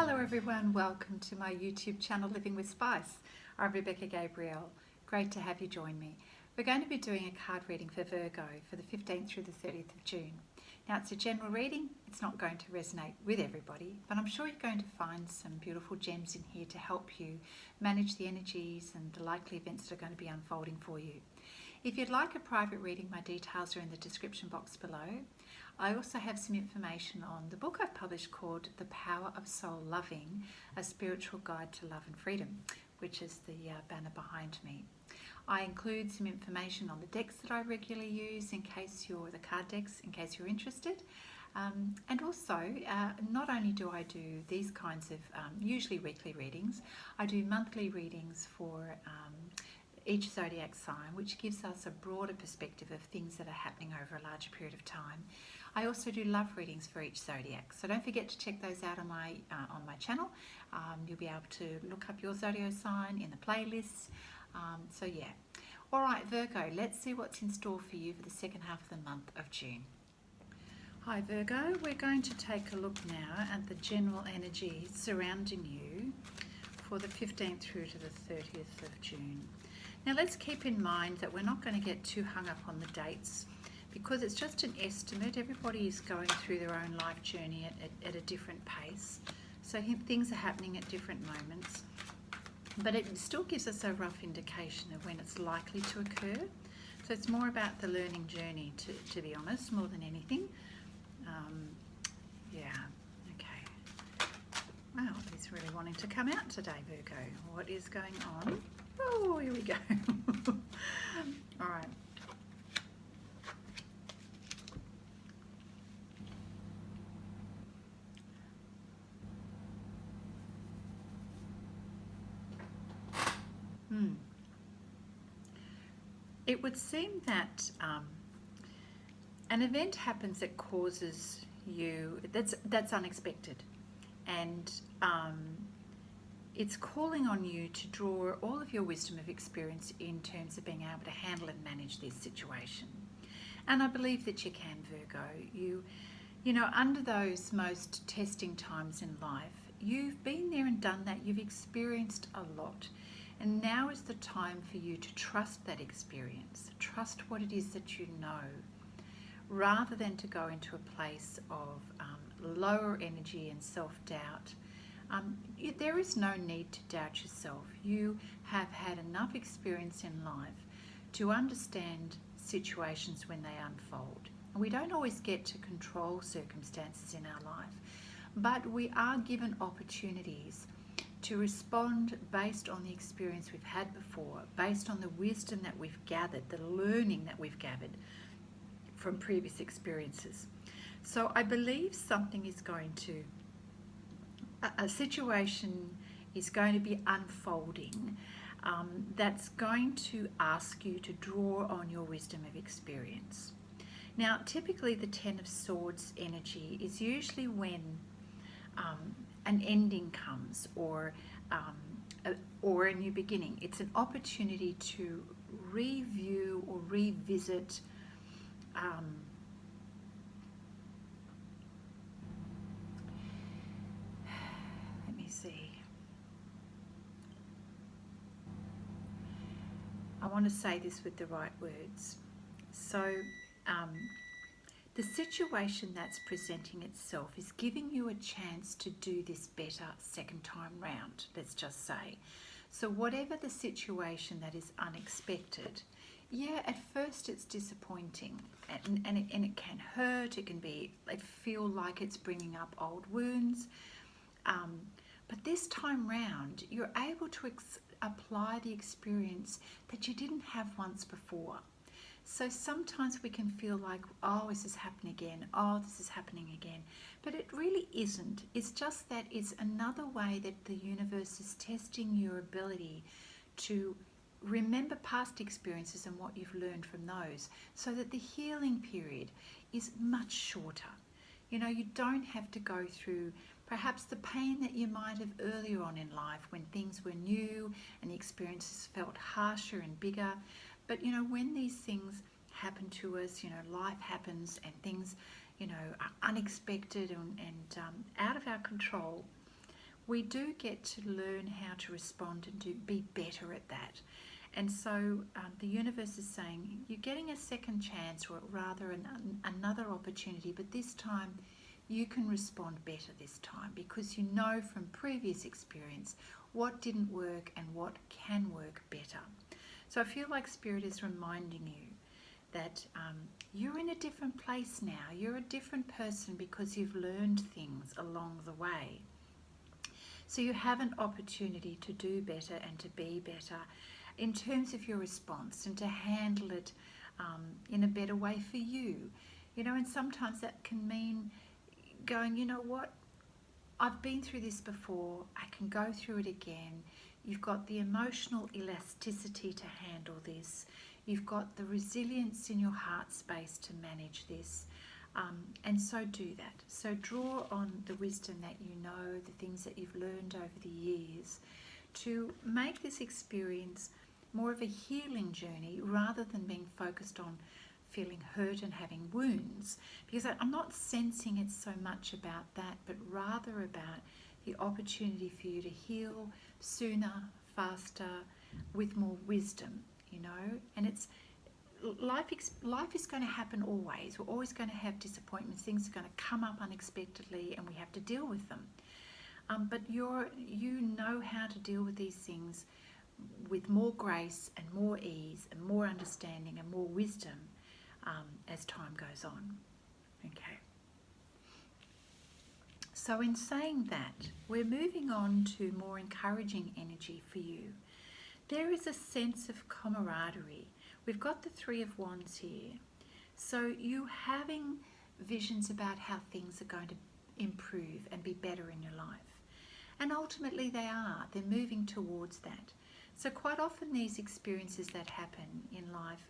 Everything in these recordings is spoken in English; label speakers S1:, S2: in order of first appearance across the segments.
S1: Hello everyone, welcome to my YouTube channel Living with Spice. I'm Rebecca Gabriel. Great to have you join me. We're going to be doing a card reading for Virgo for the 15th through the 30th of June. Now it's a general reading, it's not going to resonate with everybody, but I'm sure you're going to find some beautiful gems in here to help you manage the energies and the likely events that are going to be unfolding for you. If you'd like a private reading, my details are in the description box below. I also have some information on the book I've published called The Power of Soul Loving, A Spiritual Guide to Love and Freedom, which is the banner behind me. I include some information on the decks that I regularly use in case you're the card decks, in case you're interested. And also, not only do I do these kinds of usually weekly readings, I do monthly readings for each zodiac sign, which gives us a broader perspective of things that are happening over a larger period of time. I also do love readings for each zodiac, so don't forget to check those out on my channel. You'll be able to look up your zodiac sign in the playlists. So yeah. All right, Virgo, let's see what's in store for you for the second half of the month of June. Hi Virgo, we're going to take a look now at the general energy surrounding you for the 15th through to the 30th of June. Now let's keep in mind that we're not going to get too hung up on the dates because it's just an estimate. Everybody is going through their own life journey at a different pace. So things are happening at different moments. But it still gives us a rough indication of when it's likely to occur. So it's more about the learning journey, to be honest, more than anything. Yeah, okay. Wow, he's really wanting to come out today, Virgo. What is going on? Oh, here we go. All right. It would seem that an event happens that causes you, that's unexpected, and it's calling on you to draw all of your wisdom of experience in terms of being able to handle and manage this situation. And I believe that you can, Virgo. You know, under those most testing times in life, you've been there and done that. You've experienced a lot. And now is the time for you to trust that experience. Trust what it is that you know, rather than to go into a place of lower energy and self-doubt. There is no need to doubt yourself. You have had enough experience in life to understand situations when they unfold. And we don't always get to control circumstances in our life, but we are given opportunities to respond based on the experience we've had before, based on the wisdom that we've gathered, the learning that we've gathered from previous experiences. So I believe something is going to, a situation is going to be unfolding that's going to ask you to draw on your wisdom of experience. Now, typically the Ten of Swords energy is usually when an ending comes or a new beginning. It's an opportunity to review or revisit let me see. I want to say this with the right words. So the situation that's presenting itself is giving you a chance to do this better second time round, let's just say. So whatever the situation that is unexpected, yeah, at first it's disappointing and it can hurt, it feel like it's bringing up old wounds. But this time round, you're able to apply the experience that you didn't have once before. So sometimes we can feel like, oh, this is happening again. Oh, this is happening again. But it really isn't. It's just that it's another way that the universe is testing your ability to remember past experiences and what you've learned from those, so that the healing period is much shorter. You know, you don't have to go through perhaps the pain that you might have earlier on in life when things were new and the experiences felt harsher and bigger. But, you know, when these things happen to us, you know, life happens and things, you know, are unexpected and out of our control, we do get to learn how to respond and to be better at that. And so the universe is saying you're getting a second chance, or rather another opportunity, but this time you can respond better this time, because you know from previous experience what didn't work and what can work better. So I feel like Spirit is reminding you that you're in a different place now. You're a different person because you've learned things along the way. So you have an opportunity to do better and to be better in terms of your response, and to handle it in a better way for you. You know, and sometimes that can mean going, you know what, I've been through this before, I can go through it again. You've got the emotional elasticity to handle this. You've got the resilience in your heart space to manage this. And so do that. So draw on the wisdom that you know, the things that you've learned over the years, to make this experience more of a healing journey rather than being focused on feeling hurt and having wounds. Because I'm not sensing it's so much about that, but rather about the opportunity for you to heal sooner, faster, with more wisdom, you know. And it's life is going to happen always. We're always going to have disappointments. Things are going to come up unexpectedly and we have to deal with them. But you know how to deal with these things with more grace and more ease and more understanding and more wisdom as time goes on. Okay. So in saying that, we're moving on to more encouraging energy for you. There is a sense of camaraderie. We've got the Three of Wands here. So you having visions about how things are going to improve and be better in your life. And ultimately they are. They're moving towards that. So quite often these experiences that happen in life,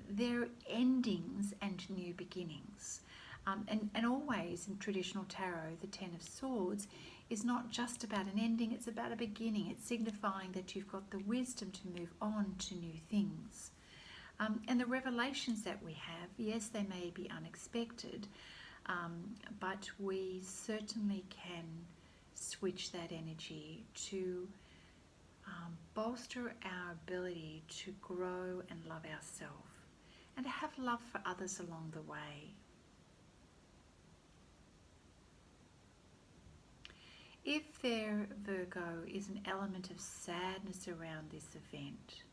S1: they're endings and new beginnings. And always in traditional tarot, the Ten of Swords is not just about an ending, it's about a beginning. It's signifying that you've got the wisdom to move on to new things. And the revelations that we have, yes, they may be unexpected, but we certainly can switch that energy to bolster our ability to grow and love ourselves, and to have love for others along the way. If there, Virgo, is an element of sadness around this event,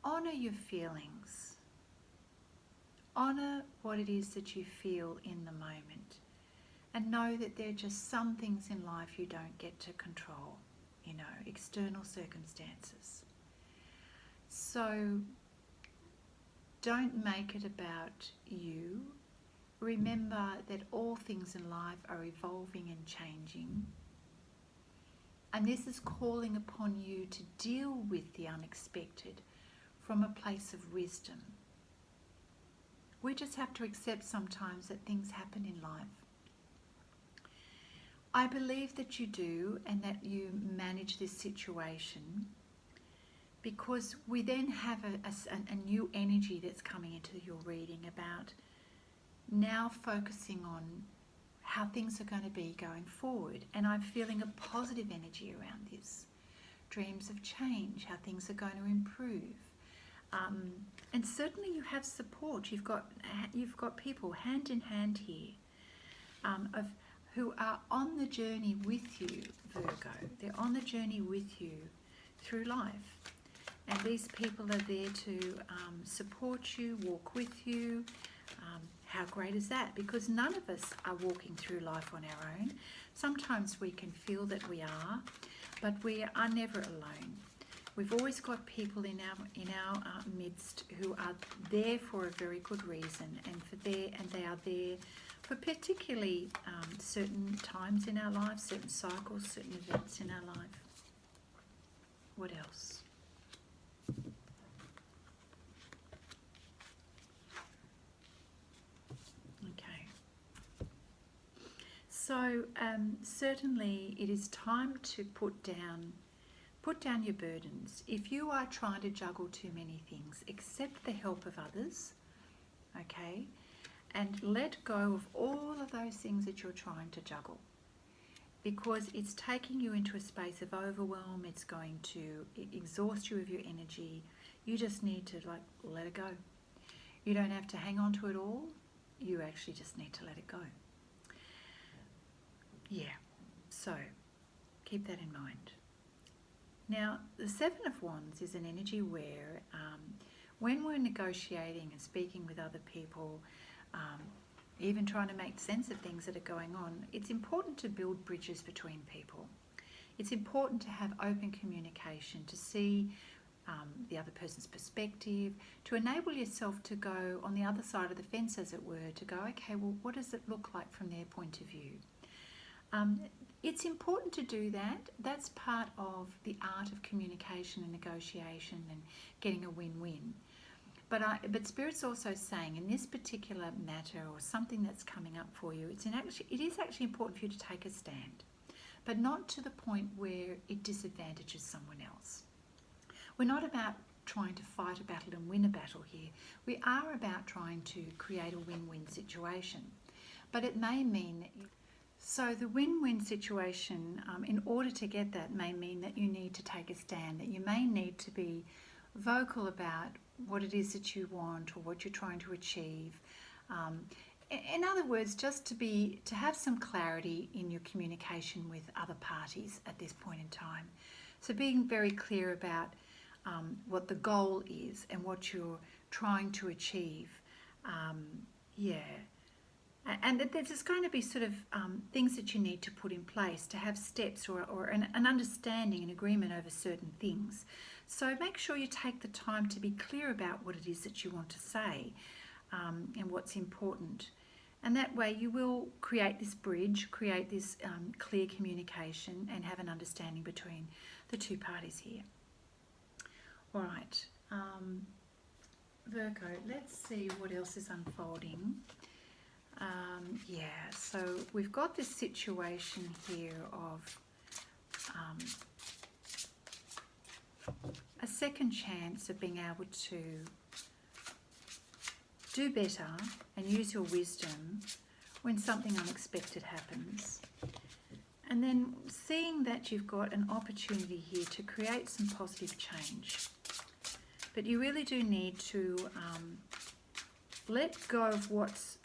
S1: honour your feelings. Honour what it is that you feel in the moment, and know that there are just some things in life you don't get to control, you know, external circumstances. So don't make it about you. Remember that all things in life are evolving and changing. And this is calling upon you to deal with the unexpected from a place of wisdom. We just have to accept sometimes that things happen in life. I believe that you do, and that you manage this situation, because we then have a new energy that's coming into your reading about now focusing on how things are going to be going forward. And I'm feeling a positive energy around this. Dreams of change, how things are going to improve. And certainly you have support. You've got people hand in hand here who are on the journey with you, Virgo. They're on the journey with you through life. And these people are there to support you, walk with you. How great is that? Because none of us are walking through life on our own. Sometimes we can feel that we are, but we are never alone. We've always got people in our midst who are there for a very good reason, and they are there for particularly certain times in our life, certain cycles, certain events in our life. What else? Okay. So certainly it is time to put down your burdens. If you are trying to juggle too many things, accept the help of others, okay? And let go of all of those things that you're trying to juggle. because it's taking you into a space of overwhelm. It's going to exhaust you of your energy. You just need to like let it go. You don't have to hang on to it all. You actually just need to let it go. Yeah, so keep that in mind. Now, the Seven of Wands is an energy where when we're negotiating and speaking with other people, even trying to make sense of things that are going on, it's important to build bridges between people. It's important to have open communication, to see the other person's perspective, to enable yourself to go on the other side of the fence, as it were, to go, okay, well, what does it look like from their point of view? It's important to do that. That's part of the art of communication and negotiation and getting a win-win. But Spirit's also saying in this particular matter or something that's coming up for you, it is actually important for you to take a stand, but not to the point where it disadvantages someone else. We're not about trying to fight a battle and win a battle here. We are about trying to create a win-win situation. But it may mean that so the win-win situation, in order to get that, may mean that you need to take a stand, that you may need to be vocal about what it is that you want or what you're trying to achieve. In other words, just to have some clarity in your communication with other parties at this point in time. So being very clear about what the goal is and what you're trying to achieve. And there's going to be sort of things that you need to put in place to have steps or an understanding and agreement over certain things. So make sure you take the time to be clear about what it is that you want to say and what's important. And that way you will create this bridge, create this clear communication and have an understanding between the two parties here. All right, Virgo, let's see what else is unfolding. So we've got this situation here of a second chance of being able to do better and use your wisdom when something unexpected happens. And then seeing that you've got an opportunity here to create some positive change. But you really do need to let go of what's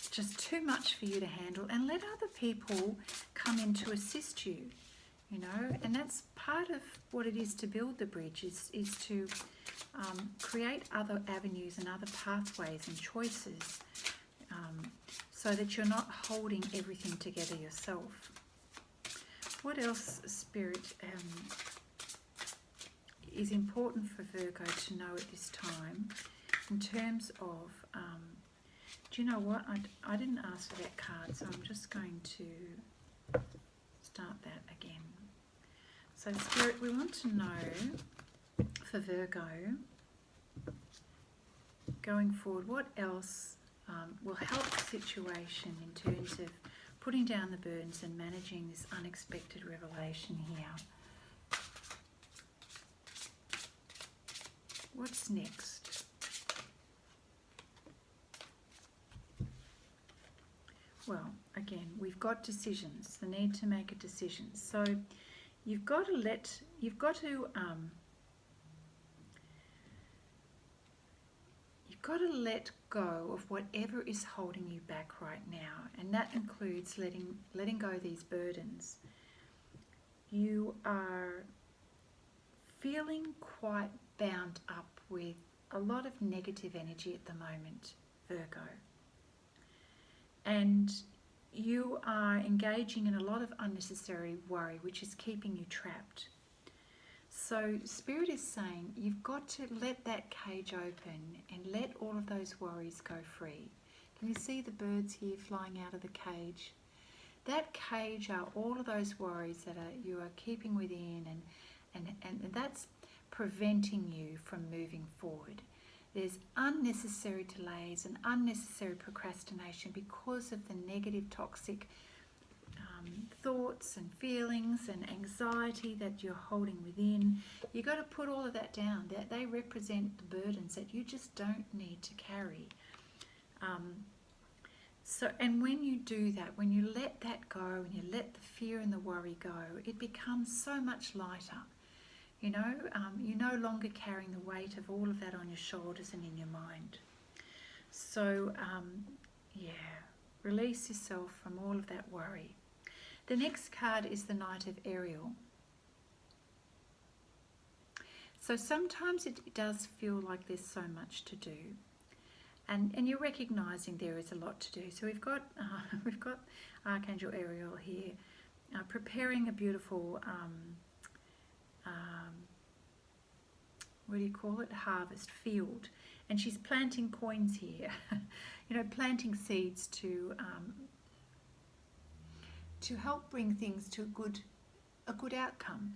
S1: just too much for you to handle and let other people come in to assist you, you know. And that's part of what it is to build the bridge, is to create other avenues and other pathways and choices so that you're not holding everything together yourself. What else, Spirit, is important for Virgo to know at this time in terms of, do you know what, I didn't ask for that card, so I'm just going to start that again. So Spirit, we want to know for Virgo, going forward, what else will help the situation in terms of putting down the burdens and managing this unexpected revelation here. What's next? Well, again, we've got decisions, the need to make a decision. So you've got to let go of whatever is holding you back right now, and that includes letting go of these burdens. You are feeling quite bound up with a lot of negative energy at the moment, Virgo. And you are engaging in a lot of unnecessary worry, which is keeping you trapped. So Spirit is saying you've got to let that cage open and let all of those worries go free. Can you see the birds here flying out of the cage? That cage are all of those worries that you are keeping within, and that's preventing you from moving forward. There's unnecessary delays and unnecessary procrastination because of the negative, toxic thoughts and feelings and anxiety that you're holding within. You've got to put all of that down. They represent the burdens that you just don't need to carry. So, and when you do that, when you let that go, and you let the fear and the worry go, it becomes so much lighter. You know, you're no longer carrying the weight of all of that on your shoulders and in your mind. So, yeah, release yourself from all of that worry. The next card is the Knight of Ariel. So sometimes it does feel like there's so much to do, and you're recognizing there is a lot to do. So we've got Archangel Ariel here, preparing a beautiful what do you call it? Harvest field, and she's planting coins here. You know, planting seeds to help bring things to a good outcome.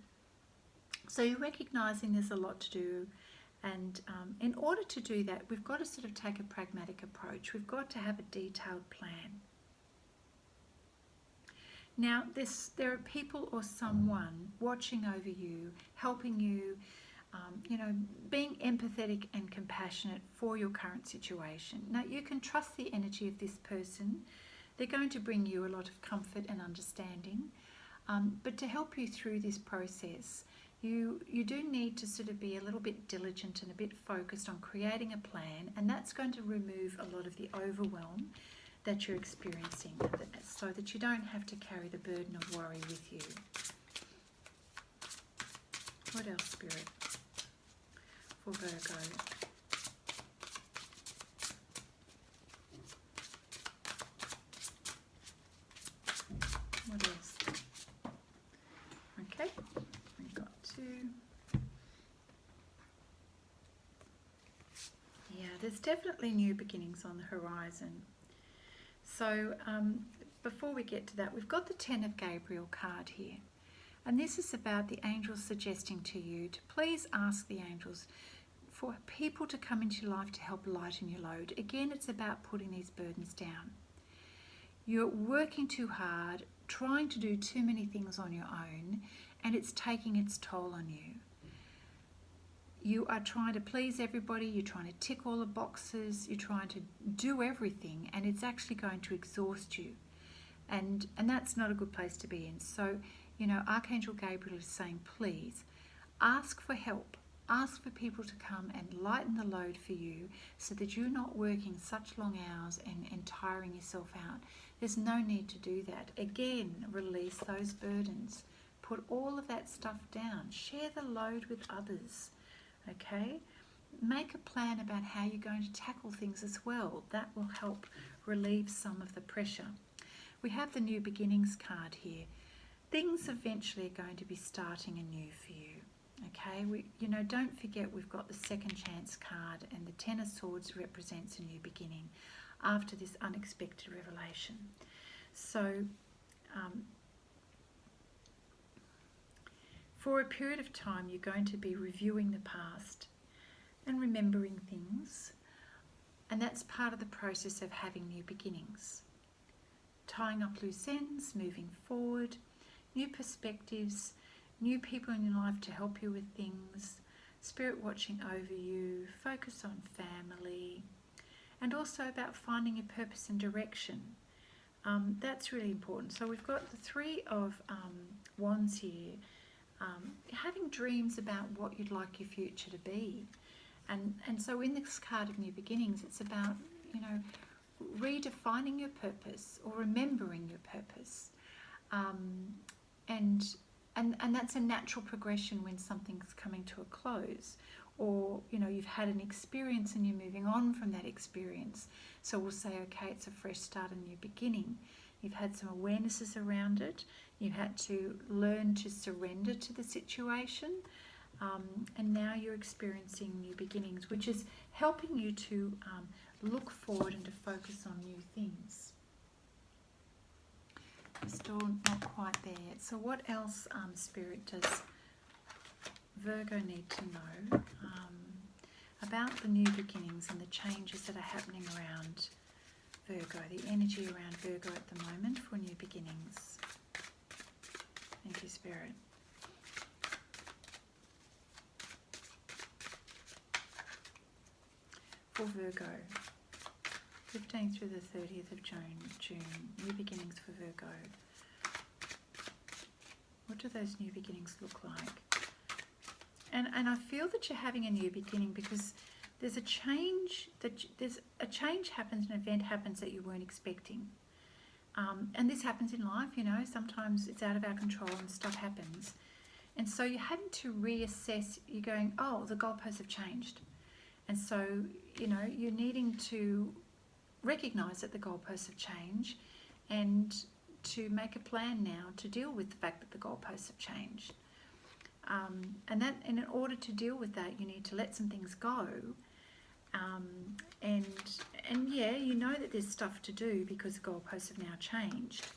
S1: So you're recognising there's a lot to do, and in order to do that, we've got to sort of take a pragmatic approach. We've got to have a detailed plan. Now, there are people or someone watching over you, helping you, you know, being empathetic and compassionate for your current situation. Now, you can trust the energy of this person. They're going to bring you a lot of comfort and understanding. But to help you through this process, you do need to sort of be a little bit diligent and a bit focused on creating a plan, and that's going to remove a lot of the overwhelm that you're experiencing, so that you don't have to carry the burden of worry with you. What else, Spirit, for Virgo? What else? Okay, we've got two. Yeah, there's definitely new beginnings on the horizon. So before we get to that, we've got the Ten of Gabriel card here. And this is about the angels suggesting to you to please ask the angels for people to come into your life to help lighten your load. Again, it's about putting these burdens down. You're working too hard, trying to do too many things on your own, and it's taking its toll on you. You are trying to please everybody, you're trying to tick all the boxes, you're trying to do everything, and it's actually going to exhaust you. And that's not a good place to be in. So, you know, Archangel Gabriel is saying, please, ask for help. Ask for people to come and lighten the load for you so that you're not working such long hours and tiring yourself out. There's no need to do that. Again, release those burdens. Put all of that stuff down. Share the load with others. Okay? Make a plan about how you're going to tackle things as well. That will help relieve some of the pressure. We have the New Beginnings card here. Things eventually are going to be starting anew for you. Okay, don't forget we've got the Second Chance card, and the Ten of Swords represents a new beginning after this unexpected revelation. So for a period of time, you're going to be reviewing the past and remembering things, and that's part of the process of having new beginnings. Tying up loose ends, moving forward, new perspectives, new people in your life to help you with things, spirit watching over you, focus on family, and also about finding your purpose and direction. That's really important. So we've got the Three of Wands here, having dreams about what you'd like your future to be. And so in this card of New Beginnings, it's about, redefining your purpose or remembering your purpose. And that's a natural progression when something's coming to a close, or you've had an experience and you're moving on from that experience. So we'll say, okay, it's a fresh start, a new beginning. You've had some awarenesses around it. You had to learn to surrender to the situation, and now you're experiencing new beginnings, which is helping you to look forward and to focus on new things. I'm still not quite there yet. So what else, Spirit, does Virgo need to know about the new beginnings and the changes that are happening around Virgo, the energy around Virgo at the moment for new beginnings? Thank you, Spirit. For Virgo. 15th through the 30th of June, new beginnings for Virgo. What do those new beginnings look like? And I feel that you're having a new beginning because there's a change happens, an event happens that you weren't expecting. And this happens in life, you know, sometimes it's out of our control and stuff happens. And so you're having to reassess, you're going, oh, the goalposts have changed. And so, you know, you're needing to recognise that the goalposts have changed and to make a plan now to deal with the fact that the goalposts have changed. And in order to deal with that, you need to let some things go. And yeah, you know that there's stuff to do because the goalposts have now changed.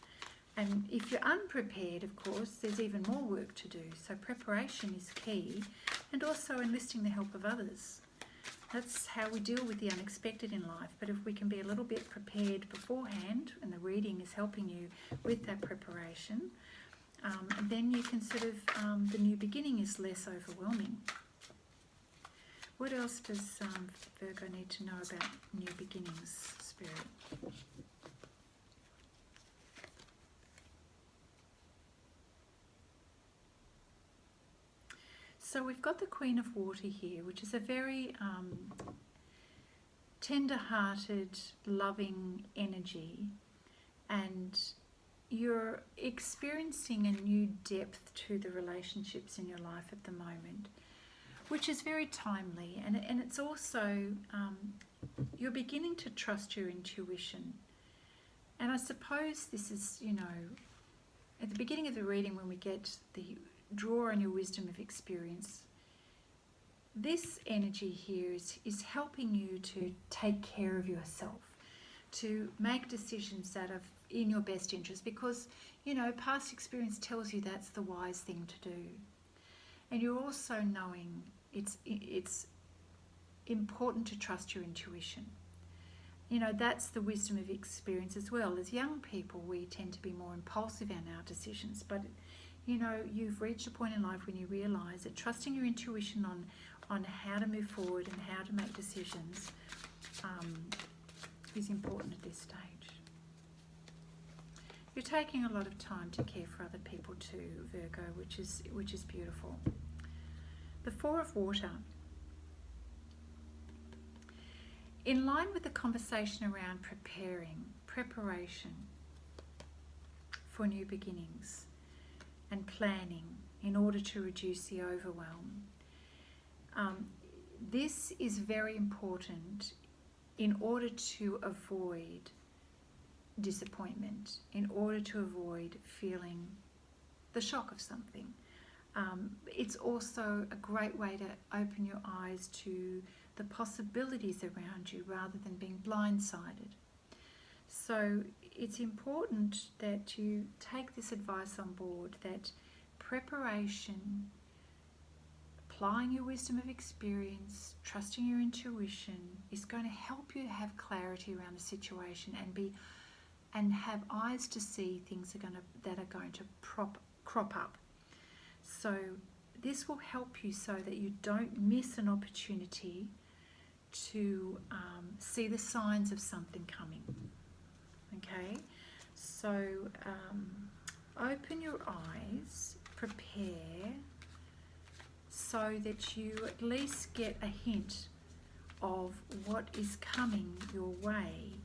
S1: And if you're unprepared, of course, there's even more work to do. So preparation is key, and also enlisting the help of others. That's how we deal with the unexpected in life. But if we can be a little bit prepared beforehand, and the reading is helping you with that preparation, then you can sort of, the new beginning is less overwhelming. What else does Virgo need to know about new beginnings, Spirit? So we've got the Queen of Water here, which is a very tender-hearted, loving energy, and you're experiencing a new depth to the relationships in your life at the moment, which is very timely, and it's also you're beginning to trust your intuition. And I suppose this is, you know, at the beginning of the reading when we get the draw on your wisdom of experience, this energy here is helping you to take care of yourself, to make decisions that are in your best interest, because, you know, past experience tells you that's the wise thing to do. And you're also knowing it's important to trust your intuition. You know, that's the wisdom of experience as well. As young people, we tend to be more impulsive in our decisions, but you know, you've reached a point in life when you realise that trusting your intuition on how to move forward and how to make decisions is important at this stage. You're taking a lot of time to care for other people too, Virgo, which is beautiful. The Four of Water. In line with the conversation around preparation for new beginnings and planning in order to reduce the overwhelm. This is very important in order to avoid disappointment, in order to avoid feeling the shock of something. It's also a great way to open your eyes to the possibilities around you rather than being blindsided. So it's important that you take this advice on board, that preparation, applying your wisdom of experience, trusting your intuition is going to help you to have clarity around the situation and have eyes to see things that are going to crop up. So this will help you so that you don't miss an opportunity to see the signs of something coming. Okay, so open your eyes, prepare, so that you at least get a hint of what is coming your way.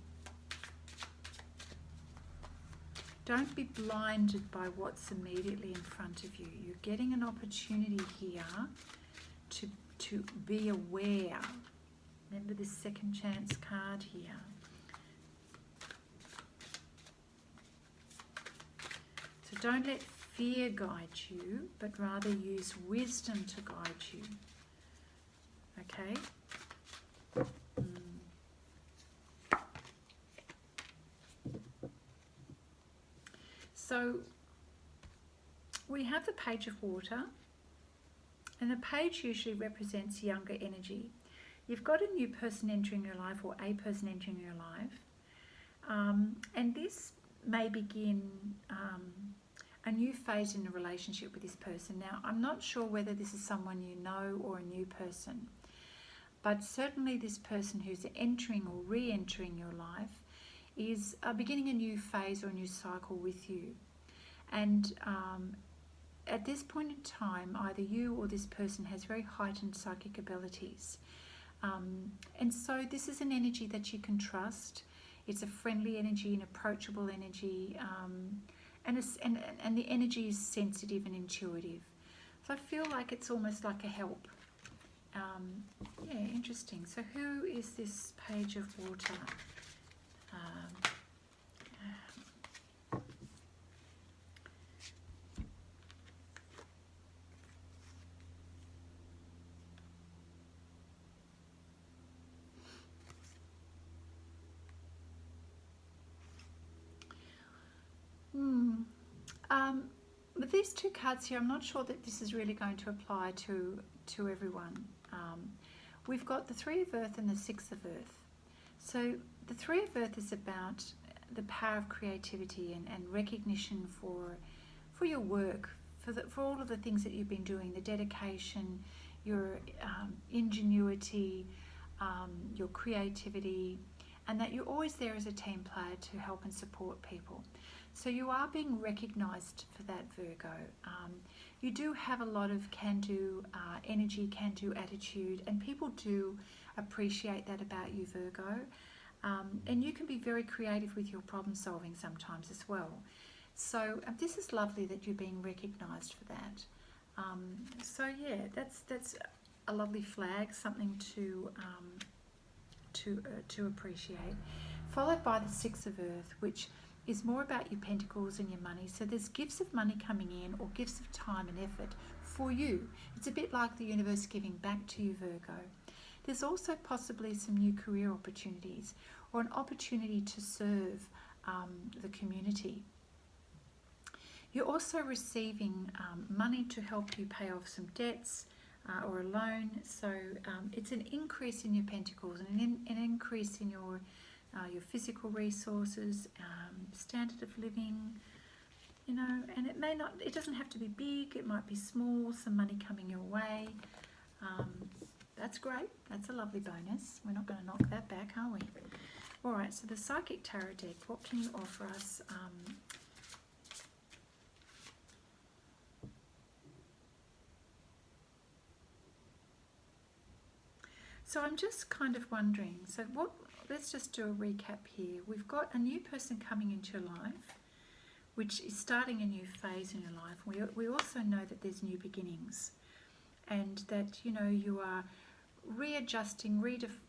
S1: Don't be blinded by what's immediately in front of you. You're getting an opportunity here to be aware. Remember this second chance card here. So don't let fear guide you, but rather use wisdom to guide you. Okay? So we have the Page of Water, and the page usually represents younger energy. You've got a new person entering your life, or a person entering your life, and this may begin a new phase in a relationship with this person. Now, I'm not sure whether this is someone you know or a new person, but certainly this person who's entering or re-entering your life is beginning a new phase or a new cycle with you. And at this point in time, either you or this person has very heightened psychic abilities. And so this is an energy that you can trust. It's a friendly energy, an approachable energy, and the energy is sensitive and intuitive. So I feel like it's almost like a help. Yeah, interesting. So who is this Page of Water? With these two cards here, I'm not sure that this is really going to apply to everyone. We've got the Three of Earth and the Six of Earth. So the Three of Earth is about the power of creativity and recognition for your work, for all of the things that you've been doing, the dedication, your ingenuity, your creativity, and that you're always there as a team player to help and support people. So you are being recognised for that, Virgo. You do have a lot of can-do energy, can-do attitude, and people do appreciate that about you, Virgo. And you can be very creative with your problem solving sometimes as well. So this is lovely that you're being recognised for that. So yeah, that's a lovely flag, something to appreciate. Followed by the Six of Earth, which is more about your pentacles and your money. So there's gifts of money coming in, or gifts of time and effort for you. It's a bit like the universe giving back to you, Virgo. There's also possibly some new career opportunities, or an opportunity to serve the community. You're also receiving money to help you pay off some debts or a loan. So it's an increase in your pentacles and an increase in your physical resources, standard of living, you know, and it doesn't have to be big, it might be small, some money coming your way. That's great, that's a lovely bonus. We're not going to knock that back, are we? Alright, so the Psychic Tarot deck, what can you offer us? So I'm just kind of wondering, let's just do a recap here. We've got a new person coming into your life, which is starting a new phase in your life. We also know that there's new beginnings, and that, you know, you are readjusting,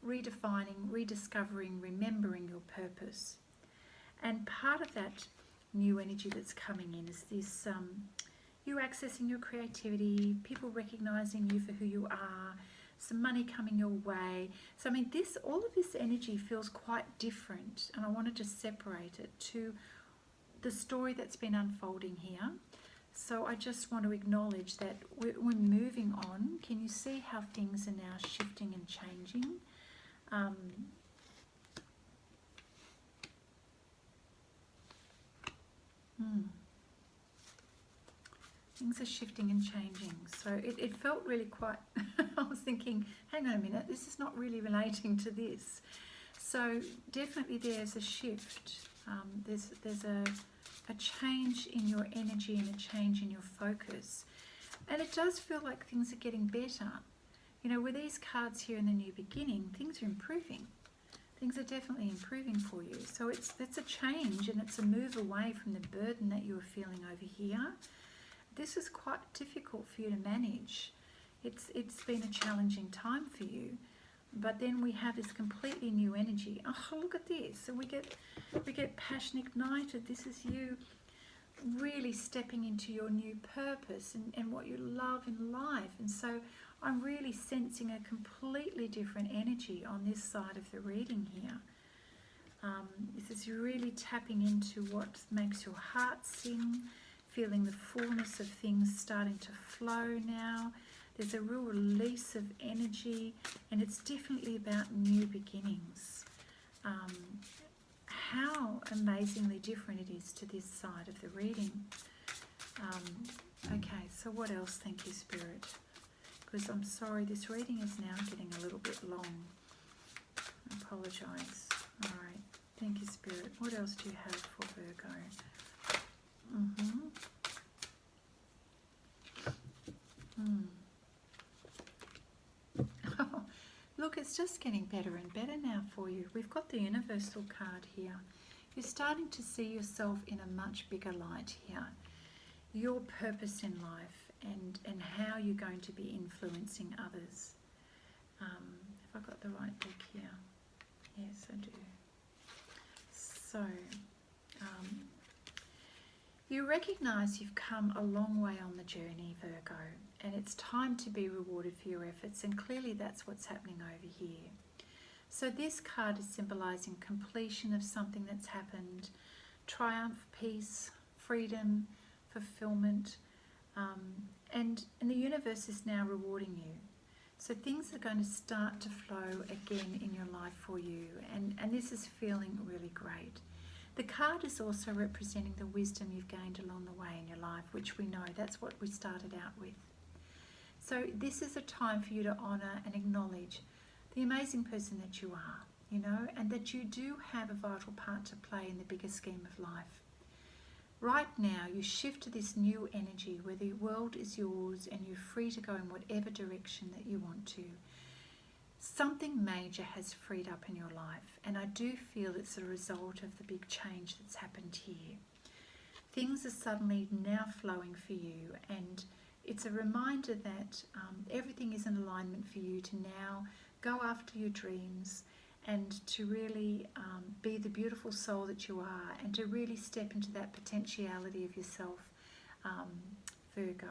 S1: redefining, rediscovering, remembering your purpose. And part of that new energy that's coming in is this, you accessing your creativity, people recognising you for who you are, some money coming your way. So I mean, all of this energy feels quite different, and I want to just separate it to the story that's been unfolding here. So I just want to acknowledge that we're moving on. Can you see how things are now shifting and changing? Things are shifting and changing. So it felt really quite, I was thinking, hang on a minute, this is not really relating to this. So definitely there's a shift. There's a change in your energy and a change in your focus. And it does feel like things are getting better. You know, with these cards here in the new beginning, things are improving. Things are definitely improving for you. So it's a change, and it's a move away from the burden that you were feeling over here. This is quite difficult for you to manage. It's been a challenging time for you, but then we have this completely new energy. Oh, look at this! So we get passion ignited. This is you really stepping into your new purpose and what you love in life. And so I'm really sensing a completely different energy on this side of the reading here. This is really tapping into what makes your heart sing. Feeling the fullness of things starting to flow now. There's a real release of energy, and it's definitely about new beginnings. How amazingly different it is to this side of the reading. Okay, so what else? Thank you, Spirit. because I'm sorry, this reading is now getting a little bit long. I apologise. All right. Thank you, Spirit. What else do you have for Virgo? Oh, look, it's just getting better and better now for you. We've got the Universal card here. You're starting to see yourself in a much bigger light here. Your purpose in life and how you're going to be influencing others. Have I got the right book here? Yes, I do. So, you recognise you've come a long way on the journey, Virgo, and it's time to be rewarded for your efforts, and clearly that's what's happening over here. So this card is symbolising completion of something that's happened, triumph, peace, freedom, fulfillment, and the universe is now rewarding you. So things are going to start to flow again in your life for you, and this is feeling really great. The card is also representing the wisdom you've gained along the way in your life, which we know, that's what we started out with. So this is a time for you to honour and acknowledge the amazing person that you are, you know, and that you do have a vital part to play in the bigger scheme of life. Right now, you shift to this new energy where the world is yours and you're free to go in whatever direction that you want to. Something major has freed up in your life, and I do feel it's a result of the big change that's happened here. Things are suddenly now flowing for you, and it's a reminder that everything is in alignment for you to now go after your dreams and to really be the beautiful soul that you are, and to really step into that potentiality of yourself, Virgo.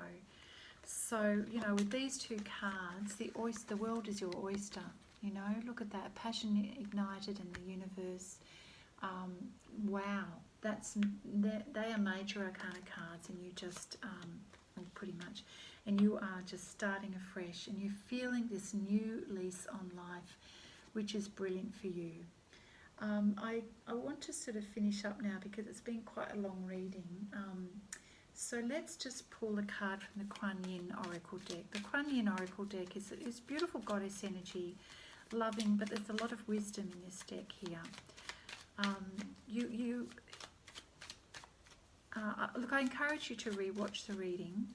S1: So, you know, with these two cards, the world is your oyster, you know, look at that, passion ignited in the universe. Wow, they are major arcana cards, and you just, pretty much, and you are just starting afresh, and you're feeling this new lease on life, which is brilliant for you. I want to sort of finish up now because it's been quite a long reading. So let's just pull a card from the Kuan Yin Oracle deck. The Kuan Yin Oracle deck is beautiful goddess energy, loving, but there's a lot of wisdom in this deck here. Look, I encourage you to re-watch the reading,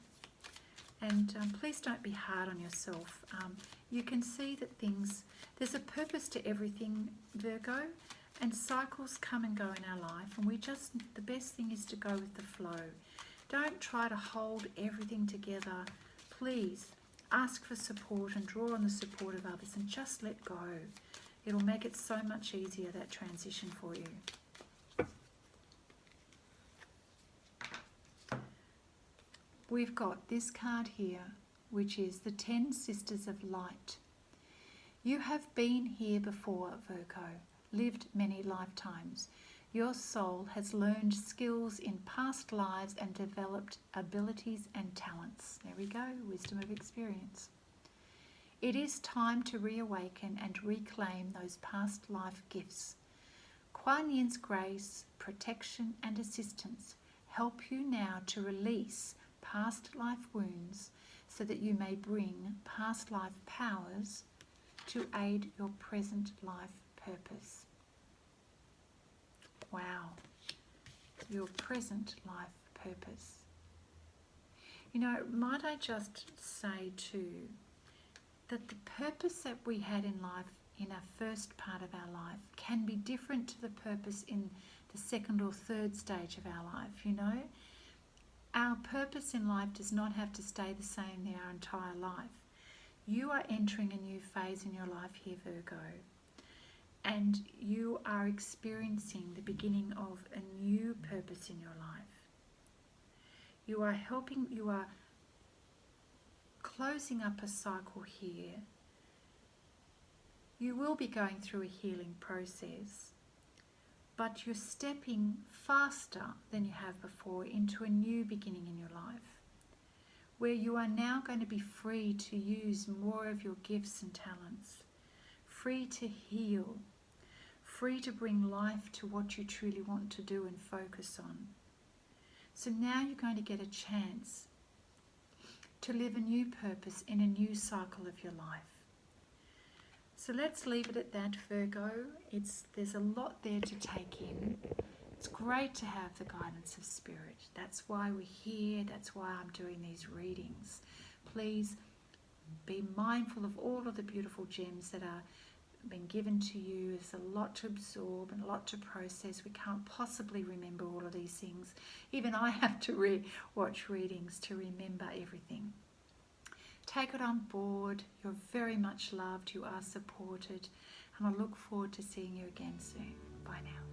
S1: and please don't be hard on yourself. You can see that there's a purpose to everything, Virgo, and cycles come and go in our life, and the best thing is to go with the flow. Don't try to hold everything together. Please ask for support and draw on the support of others, and just let go. It'll make it so much easier, that transition for you. We've got this card here, which is the 10 Sisters of Light. You have been here before, Virgo, lived many lifetimes. Your soul has learned skills in past lives and developed abilities and talents. There we go, wisdom of experience. It is time to reawaken and reclaim those past life gifts. Kuan Yin's grace, protection and assistance help you now to release past life wounds so that you may bring past life powers to aid your present life purpose. Wow, your present life purpose. You know, might I just say too, that the purpose that we had in life in our first part of our life can be different to the purpose in the second or third stage of our life, you know. Our purpose in life does not have to stay the same our entire life. You are entering a new phase in your life here, Virgo, and you are experiencing the beginning of a new purpose in your life. You are closing up a cycle here. You will be going through a healing process, but you're stepping faster than you have before into a new beginning in your life, where you are now going to be free to use more of your gifts and talents, free to heal, free to bring life to what you truly want to do and focus on. So now you're going to get a chance to live a new purpose in a new cycle of your life. So let's leave it at that, Virgo. There's a lot there to take in. It's great to have the guidance of Spirit. That's why we're here. That's why I'm doing these readings. Please be mindful of all of the beautiful gems that are been given to you. There's a lot to absorb and a lot to process. We can't possibly remember all of these things. Even I have to watch readings to remember everything. Take it on board. You're very much loved. You are supported. And I look forward to seeing you again soon. Bye now.